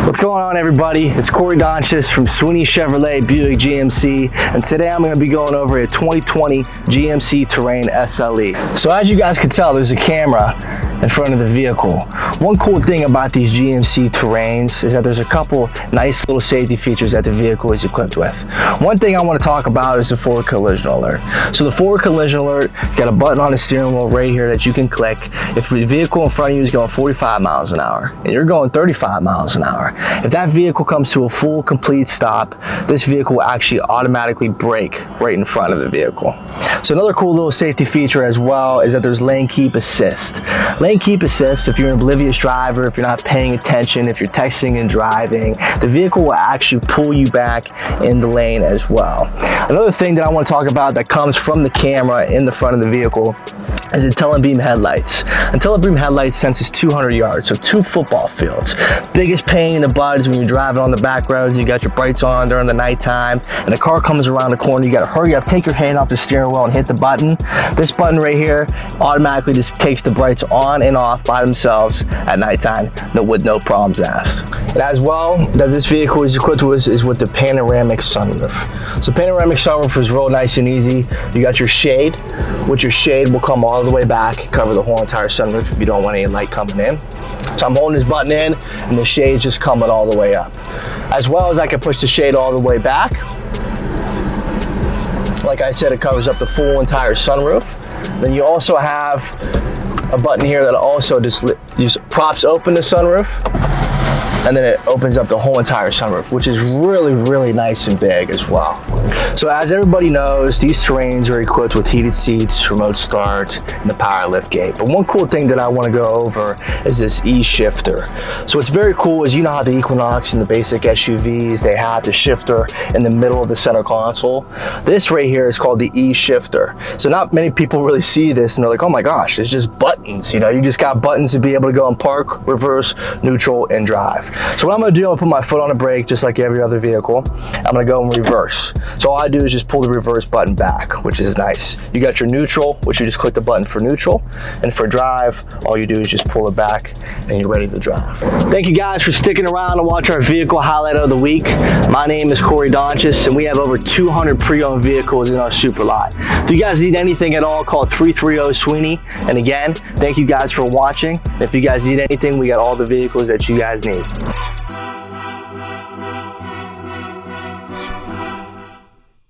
What's going on, everybody? It's Corey Donchess from Sweeney Chevrolet Buick GMC, and today I'm going to be going over a 2020 GMC Terrain SLE. So as you guys can tell, there's a camera in front of the vehicle. One cool thing about these GMC Terrains is that there's a couple nice little safety features that the vehicle is equipped with. One thing I want to talk about is the forward collision alert. So the forward collision alert, you got a button on the steering wheel right here that you can click. If the vehicle in front of you is going 45 miles an hour and you're going 35 miles an hour, if that vehicle comes to a full complete stop, this vehicle will actually automatically brake right in front of the vehicle. So another cool little safety feature as well is that there's lane keep assist. Lane keep assist, if you're an oblivious driver, if you're not paying attention, if you're texting and driving, the vehicle will actually pull you back in the lane as well. Another thing that I want to talk about that comes from the camera in the front of the vehicle is Intellibeam Headlights. Intellibeam Headlights senses 200 yards, so 2 football fields. Biggest pain in the butt is when you're driving on the back roads, you got your brights on during the nighttime, and the car comes around the corner, you gotta hurry up, take your hand off the steering wheel and hit the button. This button right here automatically just takes the brights on and off by themselves at nighttime with no problems asked. And as well, that this vehicle is equipped with is with the panoramic sunroof. So panoramic sunroof is real nice and easy. You got your shade, which your shade will come all the way back, cover the whole entire sunroof if you don't want any light coming in. So I'm holding this button in and the shade's just coming all the way up. As well as I can push the shade all the way back. Like I said, it covers up the full entire sunroof. Then you also have a button here that also just props open the sunroof, and then it opens up the whole entire sunroof, which is really nice and big as well. So as everybody knows, these Terrains are equipped with heated seats, remote start, and the power lift gate. But one cool thing that I want to go over is this E-shifter. So what's very cool is, you know how the Equinox and the basic SUVs, they have the shifter in the middle of the center console. This right here is called the E-shifter. So not many people really see this and they're like, oh my gosh, it's just buttons. You know, you just got buttons to be able to go and park, reverse, neutral, and drive. So what I'm gonna do, I'm gonna put my foot on the brake just like every other vehicle. I'm gonna go in reverse. So all I do is just pull the reverse button back, which is nice. You got your neutral, which you just click the button for neutral. And for drive, all you do is just pull it back and you're ready to drive. Thank you guys for sticking around to watch our vehicle highlight of the week. My name is Corey Donchess and we have over 200 pre-owned vehicles in our super lot. If you guys need anything at all, call 330-SWEENEY. And again, thank you guys for watching. If you guys need anything, we got all the vehicles that you guys need.